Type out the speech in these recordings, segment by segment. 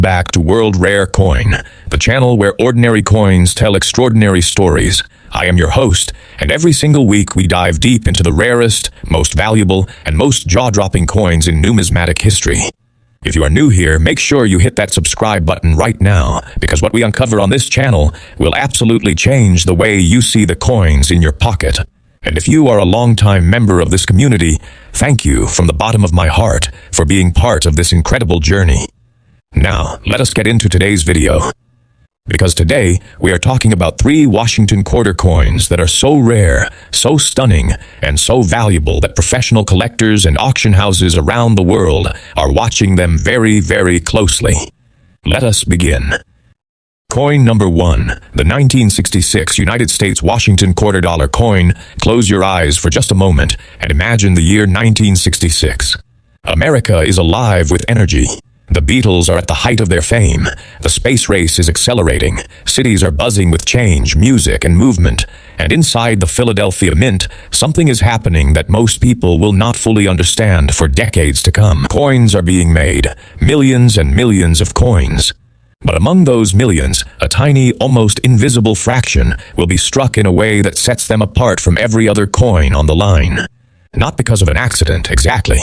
Back to World Rare Coin, the channel where ordinary coins tell extraordinary stories. I am your host, and every single week we dive deep into the rarest, most valuable, and most jaw-dropping coins in numismatic history. If you are new here, make sure you hit that subscribe button right now, because what we uncover on this channel will absolutely change the way you see the coins in your pocket. And if you are a longtime member of this community, thank you from the bottom of my heart for being part of this incredible journey. Now, let us get into today's video. Because today, we are talking about 3 Washington quarter coins that are so rare, so stunning, and so valuable that professional collectors and auction houses around the world are watching them very, very closely. Let us begin. Coin number 1, the 1966 United States Washington quarter dollar coin. Close your eyes for just a moment and imagine the year 1966. America is alive with energy. The Beatles are at the height of their fame. The space race is accelerating. Cities are buzzing with change, music, and movement. And inside the Philadelphia Mint, something is happening that most people will not fully understand for decades to come. Coins are being made. Millions and millions of coins. But among those millions, a tiny, almost invisible fraction will be struck in a way that sets them apart from every other coin on the line. Not because of an accident, exactly,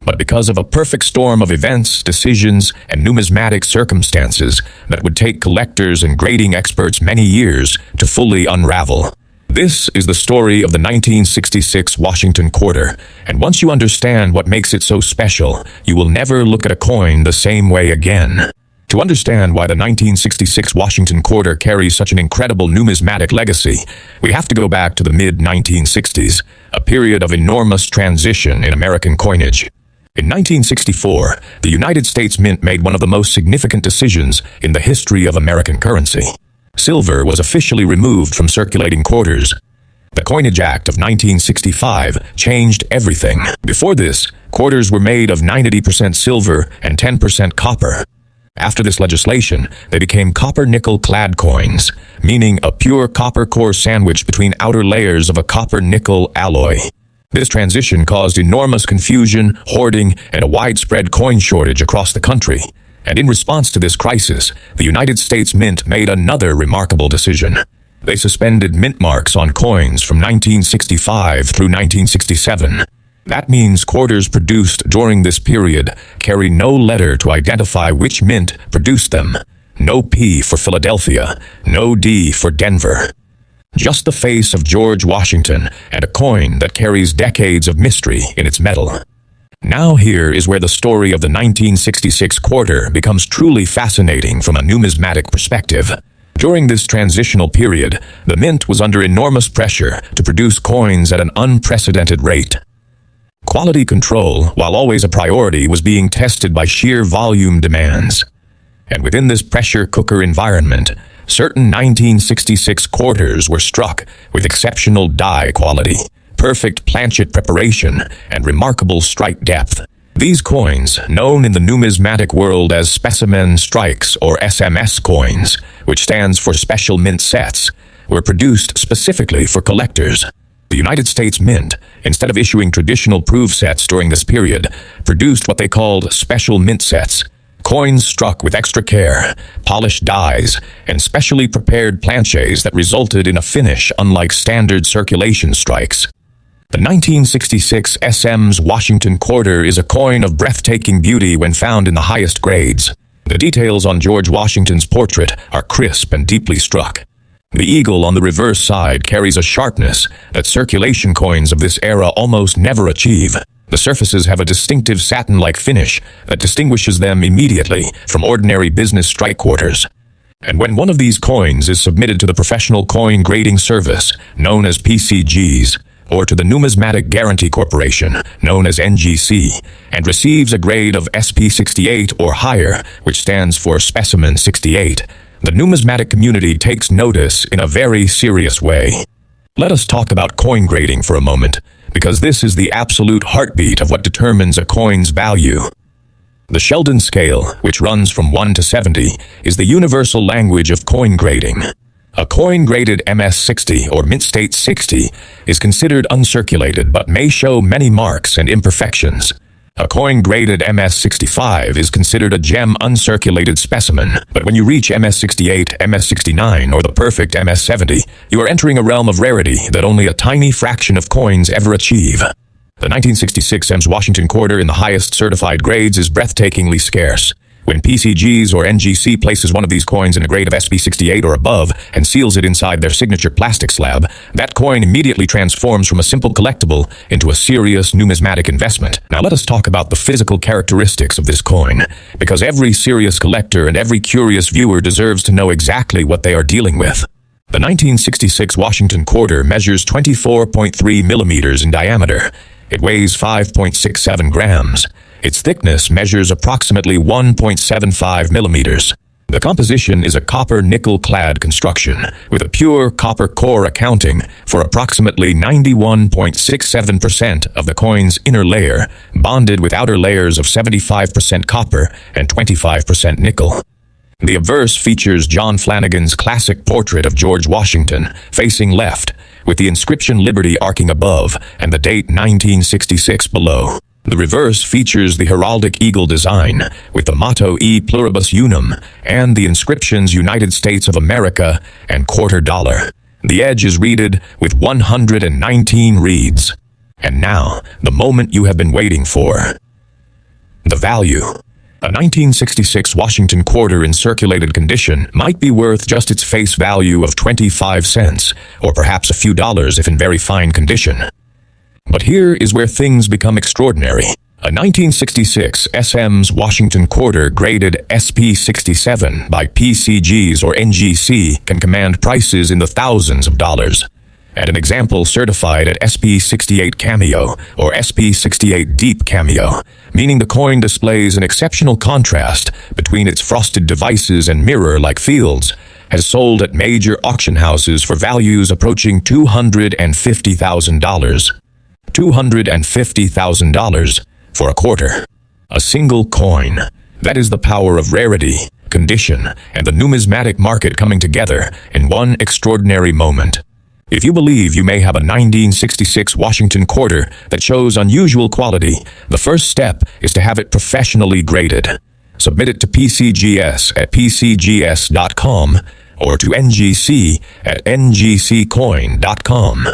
but because of a perfect storm of events, decisions, and numismatic circumstances that would take collectors and grading experts many years to fully unravel. This is the story of the 1966 Washington quarter, and once you understand what makes it so special, you will never look at a coin the same way again. To understand why the 1966 Washington quarter carries such an incredible numismatic legacy, we have to go back to the mid-1960s, a period of enormous transition in American coinage. In 1964, the United States Mint made one of the most significant decisions in the history of American currency. Silver was officially removed from circulating quarters. The Coinage Act of 1965 changed everything. Before this, quarters were made of 90% silver and 10% copper. After this legislation, they became copper-nickel-clad coins, meaning a pure copper core sandwiched between outer layers of a copper-nickel alloy. This transition caused enormous confusion, hoarding, and a widespread coin shortage across the country. And in response to this crisis, the United States Mint made another remarkable decision. They suspended mint marks on coins from 1965 through 1967. That means quarters produced during this period carry no letter to identify which mint produced them. No P for Philadelphia, no D for Denver. Just the face of George Washington and a coin that carries decades of mystery in its metal. Now here is where the story of the 1966 quarter becomes truly fascinating from a numismatic perspective. During this transitional period, the mint was under enormous pressure to produce coins at an unprecedented rate. Quality control, while always a priority, was being tested by sheer volume demands. And within this pressure cooker environment, certain 1966 quarters were struck with exceptional die quality, perfect planchet preparation, and remarkable strike depth. These coins, known in the numismatic world as specimen strikes or SMS coins, which stands for Special Mint Sets, were produced specifically for collectors. The United States Mint, instead of issuing traditional proof sets during this period, produced what they called Special Mint Sets. Coins struck with extra care, polished dies, and specially prepared planchets that resulted in a finish unlike standard circulation strikes. The 1966 SM's Washington quarter is a coin of breathtaking beauty when found in the highest grades. The details on George Washington's portrait are crisp and deeply struck. The eagle on the reverse side carries a sharpness that circulation coins of this era almost never achieve. The surfaces have a distinctive satin-like finish that distinguishes them immediately from ordinary business strike quarters. And when one of these coins is submitted to the Professional Coin Grading Service, known as PCGs, or to the Numismatic Guarantee Corporation, known as NGC, and receives a grade of SP68 or higher, which stands for Specimen 68, the numismatic community takes notice in a very serious way. Let us talk about coin grading for a moment, because this is the absolute heartbeat of what determines a coin's value. The Sheldon scale, which runs from 1 to 70, is the universal language of coin grading. A coin graded MS60 or Mint State 60 is considered uncirculated but may show many marks and imperfections. A coin graded MS65 is considered a gem uncirculated specimen, but when you reach MS68, MS69, or the perfect MS70, you are entering a realm of rarity that only a tiny fraction of coins ever achieve. The 1966 EMS Washington Quarter in the highest certified grades is breathtakingly scarce. When PCGs or NGC places one of these coins in a grade of SP68 or above and seals it inside their signature plastic slab, that coin immediately transforms from a simple collectible into a serious numismatic investment. Now let us talk about the physical characteristics of this coin, because every serious collector and every curious viewer deserves to know exactly what they are dealing with. The 1966 Washington Quarter measures 24.3 millimeters in diameter. It weighs 5.67 grams. Its thickness measures approximately 1.75 millimeters. The composition is a copper-nickel-clad construction, with a pure copper core accounting for approximately 91.67% of the coin's inner layer, bonded with outer layers of 75% copper and 25% nickel. The obverse features John Flanagan's classic portrait of George Washington, facing left, with the inscription Liberty arcing above and the date 1966 below. The reverse features the heraldic eagle design, with the motto E Pluribus Unum and the inscriptions United States of America and $quarter. The edge is reeded with 119 reeds. And now, the moment you have been waiting for. The value. A 1966 Washington Quarter in circulated condition might be worth just its face value of 25 cents, or perhaps a few dollars if in very fine condition. But here is where things become extraordinary. A 1966 SM's Washington Quarter graded SP67 by PCGs or NGC can command prices in the thousands of dollars. And an example certified at SP68 Cameo or SP68 Deep Cameo, meaning the coin displays an exceptional contrast between its frosted devices and mirror-like fields, has sold at major auction houses for values approaching $250,000. $250,000 for a quarter. A single coin. That is the power of rarity, condition, and the numismatic market coming together in one extraordinary moment. If you believe you may have a 1966 Washington Quarter that shows unusual quality, the first step is to have it professionally graded. Submit it to PCGS at PCGS.com or to NGC at NGCcoin.com.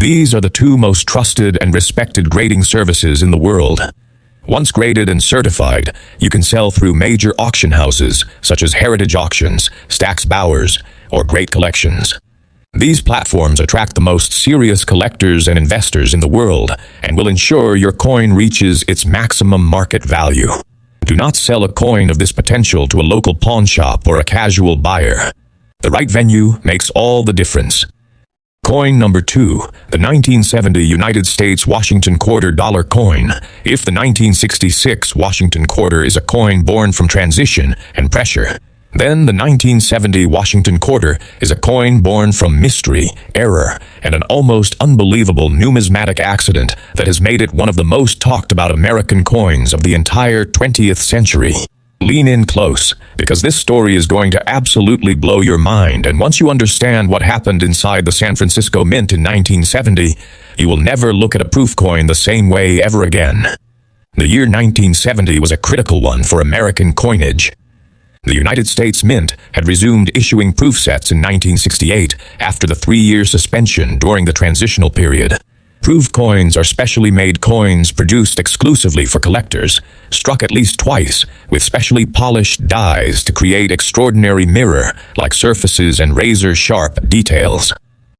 These are the two most trusted and respected grading services in the world. Once graded and certified, you can sell through major auction houses such as Heritage Auctions, Stack's Bowers, or Great Collections. These platforms attract the most serious collectors and investors in the world and will ensure your coin reaches its maximum market value. Do not sell a coin of this potential to a local pawn shop or a casual buyer. The right venue makes all the difference. Coin number 2, the 1970 United States Washington Quarter dollar coin. If the 1966 Washington Quarter is a coin born from transition and pressure, then the 1970 Washington Quarter is a coin born from mystery, error, and an almost unbelievable numismatic accident that has made it one of the most talked about American coins of the entire 20th century. Lean in close, because this story is going to absolutely blow your mind, and once you understand what happened inside the San Francisco Mint in 1970, you will never look at a proof coin the same way ever again. The year 1970 was a critical one for American coinage. The United States Mint had resumed issuing proof sets in 1968 after the 3-year suspension during the transitional period. Proof coins are specially made coins produced exclusively for collectors, struck at least twice with specially polished dies to create extraordinary mirror-like surfaces and razor-sharp details.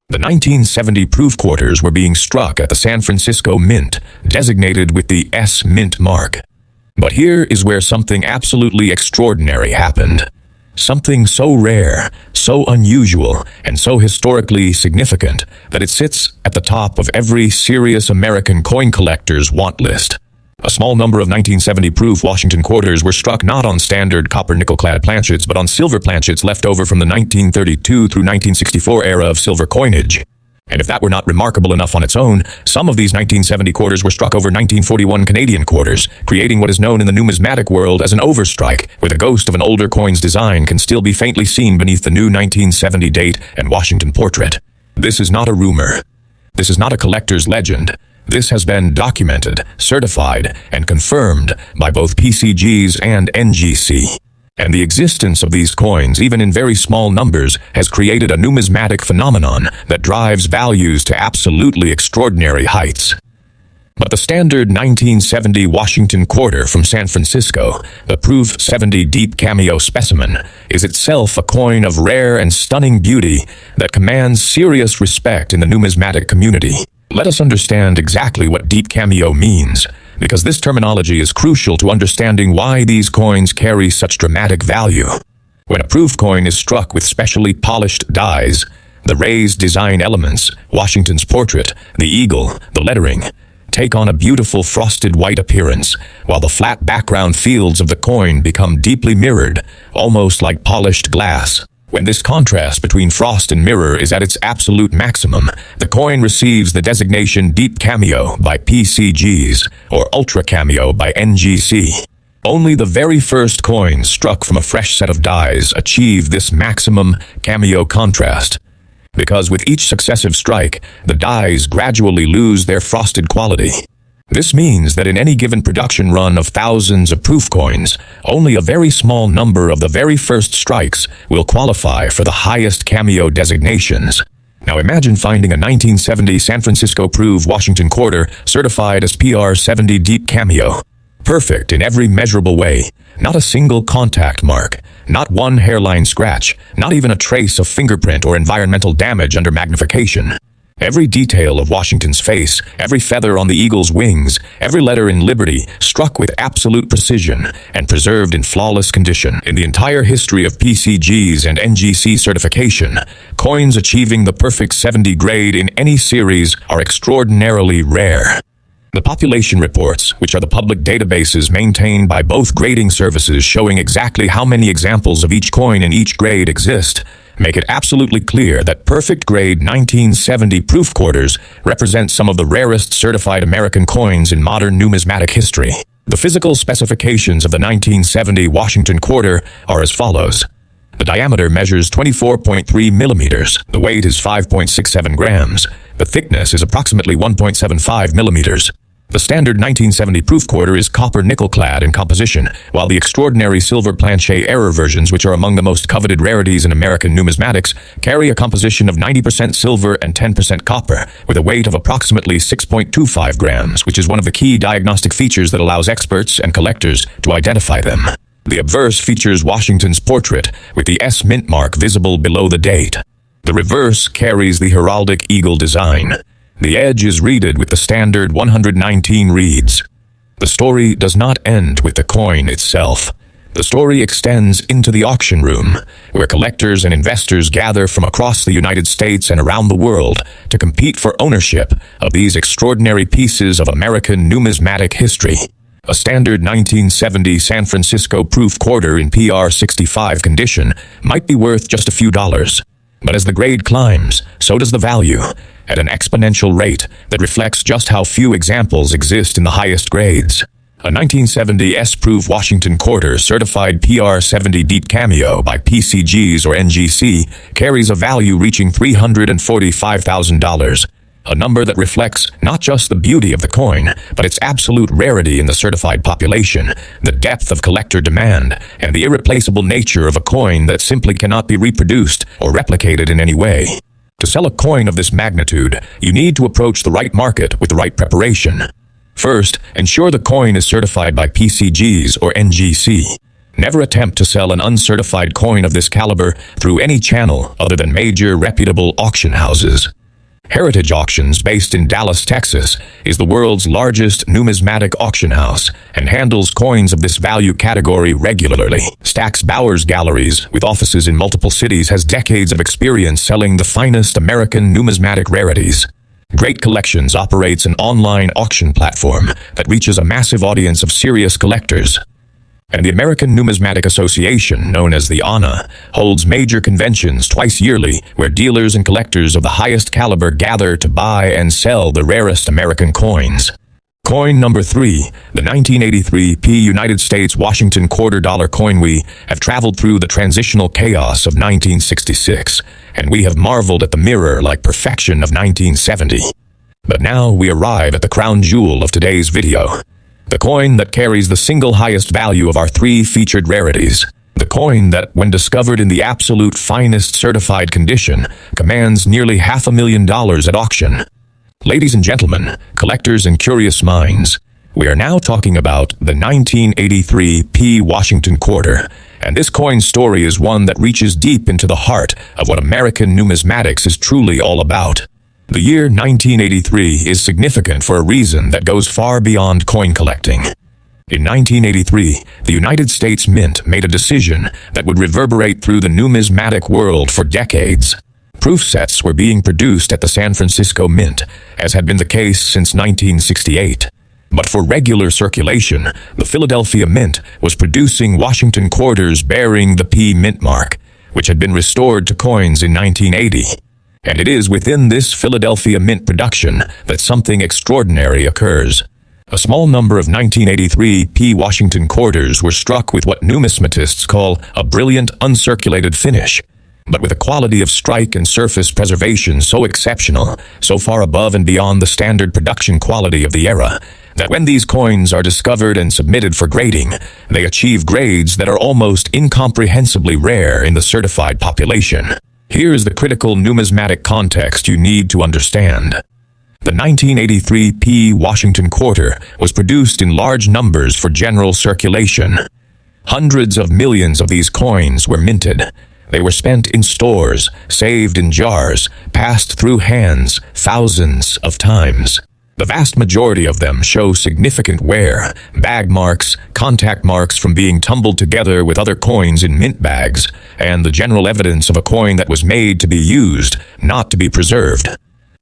The 1970 proof quarters were being struck at the San Francisco Mint, designated with the S Mint mark. But here is where something absolutely extraordinary happened. Something so rare, so unusual, and so historically significant that it sits at the top of every serious American coin collector's want list. A small number of 1970 proof Washington Quarters were struck not on standard copper-nickel-clad planchets, but on silver planchets left over from the 1932 through 1964 era of silver coinage. And if that were not remarkable enough on its own, some of these 1970 quarters were struck over 1941 Canadian quarters, creating what is known in the numismatic world as an overstrike, where the ghost of an older coin's design can still be faintly seen beneath the new 1970 date and Washington portrait. This is not a rumor. This is not a collector's legend. This has been documented, certified, and confirmed by both PCGs and NGC. And the existence of these coins, even in very small numbers, has created a numismatic phenomenon that drives values to absolutely extraordinary heights. But the standard 1970 Washington quarter from San Francisco, the Proof 70 Deep Cameo specimen, is itself a coin of rare and stunning beauty that commands serious respect in the numismatic community. Let us understand exactly what Deep Cameo means, because this terminology is crucial to understanding why these coins carry such dramatic value. When a proof coin is struck with specially polished dies, the raised design elements, Washington's portrait, the eagle, the lettering, take on a beautiful frosted white appearance, while the flat background fields of the coin become deeply mirrored, almost like polished glass. When this contrast between frost and mirror is at its absolute maximum, the coin receives the designation Deep Cameo by PCGs or Ultra Cameo by NGC. Only the very first coins struck from a fresh set of dies achieve this maximum cameo contrast. Because with each successive strike, the dies gradually lose their frosted quality. This means that in any given production run of thousands of proof coins, only a very small number of the very first strikes will qualify for the highest cameo designations. Now imagine finding a 1970 San Francisco Proof Washington quarter certified as PR 70 Deep Cameo. Perfect in every measurable way. Not a single contact mark, not one hairline scratch, not even a trace of fingerprint or environmental damage under magnification. Every detail of Washington's face, every feather on the eagle's wings, every letter in Liberty struck with absolute precision and preserved in flawless condition. In the entire history of PCGs and NGC certification, coins achieving the perfect 70 grade in any series are extraordinarily rare. The population reports, which are the public databases maintained by both grading services showing exactly how many examples of each coin in each grade exist, make it absolutely clear that perfect grade 1970 proof quarters represent some of the rarest certified American coins in modern numismatic history. The physical specifications of the 1970 Washington quarter are as follows. The diameter measures 24.3 millimeters. The weight is 5.67 grams. The thickness is approximately 1.75 millimeters. The standard 1970 proof quarter is copper nickel-clad in composition, while the extraordinary silver planchet error versions, which are among the most coveted rarities in American numismatics, carry a composition of 90% silver and 10% copper, with a weight of approximately 6.25 grams, which is one of the key diagnostic features that allows experts and collectors to identify them. The obverse features Washington's portrait, with the S mint mark visible below the date. The reverse carries the heraldic eagle design. The edge is reeded with the standard 119 reeds. The story does not end with the coin itself. The story extends into the auction room, where collectors and investors gather from across the United States and around the world to compete for ownership of these extraordinary pieces of American numismatic history. A standard 1970 San Francisco proof quarter in PR 65 condition might be worth just a few dollars. But as the grade climbs, so does the value, at an exponential rate that reflects just how few examples exist in the highest grades. A 1970 S-Proof Washington quarter certified PR 70 Deep Cameo by PCGs or NGC carries a value reaching $345,000. A number that reflects not just the beauty of the coin, but its absolute rarity in the certified population, the depth of collector demand, and the irreplaceable nature of a coin that simply cannot be reproduced or replicated in any way. To sell a coin of this magnitude, you need to approach the right market with the right preparation. First, ensure the coin is certified by PCGs or NGC. Never attempt to sell an uncertified coin of this caliber through any channel other than major reputable auction houses. Heritage Auctions, based in Dallas, Texas, is the world's largest numismatic auction house and handles coins of this value category regularly. Stack's Bowers Galleries, with offices in multiple cities, has decades of experience selling the finest American numismatic rarities. Great Collections operates an online auction platform that reaches a massive audience of serious collectors. And the American Numismatic Association, known as the ANA, holds major conventions twice yearly where dealers and collectors of the highest caliber gather to buy and sell the rarest American coins. Coin number 3, the 1983 United States Washington $quarter coin. We have traveled through the transitional chaos of 1966, and we have marveled at the mirror-like perfection of 1970. But now we arrive at the crown jewel of today's video. The coin that carries the single highest value of our three featured rarities. The coin that, when discovered in the absolute finest certified condition, commands nearly $500,000 at auction. Ladies and gentlemen, collectors and curious minds, we are now talking about the 1983 P. Washington Quarter, and this coin story is one that reaches deep into the heart of what American numismatics is truly all about. The year 1983 is significant for a reason that goes far beyond coin collecting. In 1983, the United States Mint made a decision that would reverberate through the numismatic world for decades. Proof sets were being produced at the San Francisco Mint, as had been the case since 1968. But for regular circulation, the Philadelphia Mint was producing Washington quarters bearing the P mint mark, which had been restored to coins in 1980. And it is within this Philadelphia Mint production that something extraordinary occurs. A small number of 1983 P. Washington quarters were struck with what numismatists call a brilliant uncirculated finish, but with a quality of strike and surface preservation so exceptional, so far above and beyond the standard production quality of the era, that when these coins are discovered and submitted for grading, they achieve grades that are almost incomprehensibly rare in the certified population. Here's the critical numismatic context you need to understand. The 1983 P. Washington Quarter was produced in large numbers for general circulation. Hundreds of millions of these coins were minted. They were spent in stores, saved in jars, passed through hands thousands of times. The vast majority of them show significant wear, bag marks, contact marks from being tumbled together with other coins in mint bags, and the general evidence of a coin that was made to be used, not to be preserved.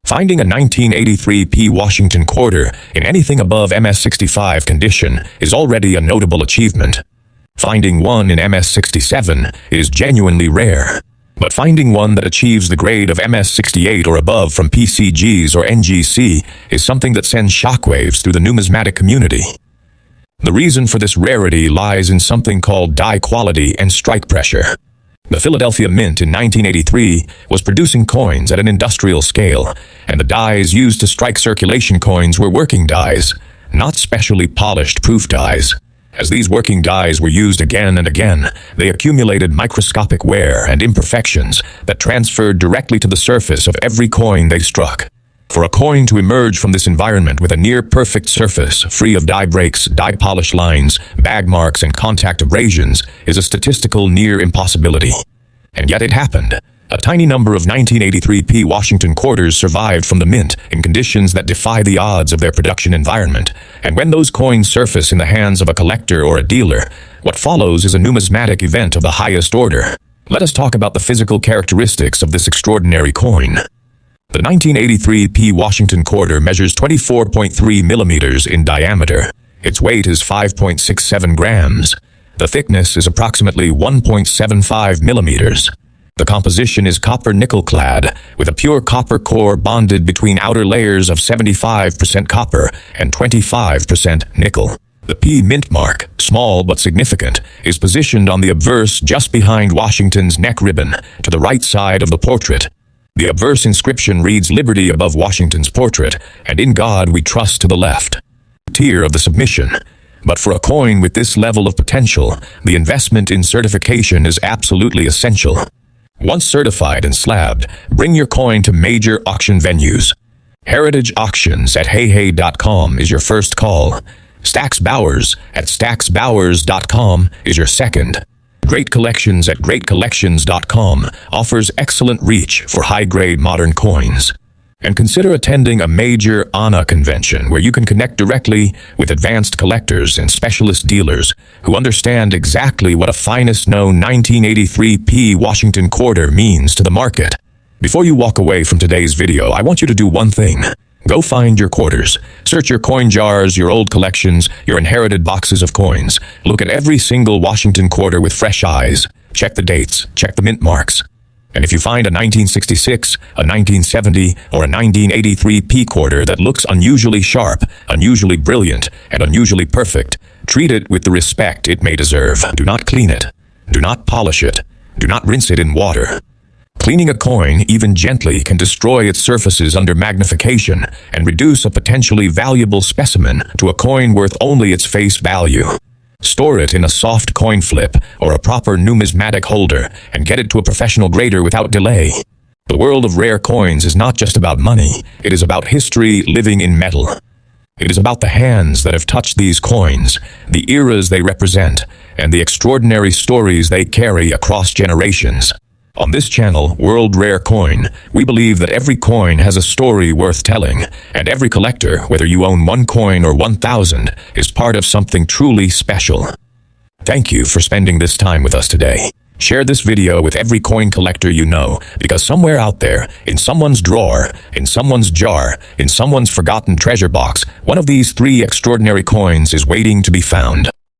Finding a 1983 P. Washington Quarter in anything above MS-65 condition is already a notable achievement. Finding one in MS-67 is genuinely rare. But finding one that achieves the grade of MS-68 or above from PCGs or NGC is something that sends shockwaves through the numismatic community. The reason for this rarity lies in something called die quality and strike pressure. The Philadelphia Mint in 1983 was producing coins at an industrial scale, and the dies used to strike circulation coins were working dies, not specially polished proof dies. As these working dies were used again and again, they accumulated microscopic wear and imperfections that transferred directly to the surface of every coin they struck. For a coin to emerge from this environment with a near-perfect surface, free of die breaks, die polish lines, bag marks, and contact abrasions, is a statistical near impossibility. And yet it happened. A tiny number of 1983 P. Washington quarters survived from the mint in conditions that defy the odds of their production environment, and when those coins surface in the hands of a collector or a dealer, what follows is a numismatic event of the highest order. Let us talk about the physical characteristics of this extraordinary coin. The 1983 P. Washington quarter measures 24.3 millimeters in diameter. Its weight is 5.67 grams. The thickness is approximately 1.75 millimeters. The composition is copper-nickel clad, with a pure copper core bonded between outer layers of 75% copper and 25% nickel. The P mint mark, small but significant, is positioned on the obverse just behind Washington's neck ribbon, to the right side of the portrait. The obverse inscription reads "Liberty" above Washington's portrait, and "In God We Trust" to the left. Tier of the submission. But for a coin with this level of potential, the investment in certification is absolutely essential. Once certified and slabbed, bring your coin to major auction venues. Heritage Auctions at heyhey.com is your first call. Stax Bowers at staxbowers.com is your second. Great Collections at greatcollections.com offers excellent reach for high-grade modern coins. And consider attending a major ANA convention where you can connect directly with advanced collectors and specialist dealers who understand exactly what a finest known 1983 P. Washington quarter means to the market. Before you walk away from today's video, I want you to do one thing. Go find your quarters. Search your coin jars, your old collections, your inherited boxes of coins. Look at every single Washington quarter with fresh eyes. Check the dates. Check the mint marks. And if you find a 1966, a 1970, or a 1983 P quarter that looks unusually sharp, unusually brilliant, and unusually perfect, treat it with the respect it may deserve. Do not clean it. Do not polish it. Do not rinse it in water. Cleaning a coin, even gently, can destroy its surfaces under magnification and reduce a potentially valuable specimen to a coin worth only its face value. Store it in a soft coin flip or a proper numismatic holder and get it to a professional grader without delay. The world of rare coins is not just about money, it is about history living in metal. It is about the hands that have touched these coins, the eras they represent, and the extraordinary stories they carry across generations. On this channel, World Rare Coin, we believe that every coin has a story worth telling, and every collector, whether you own 1 coin or 1,000, is part of something truly special. Thank you for spending this time with us today. Share this video with every coin collector you know, because somewhere out there, in someone's drawer, in someone's jar, in someone's forgotten treasure box, one of these 3 extraordinary coins is waiting to be found.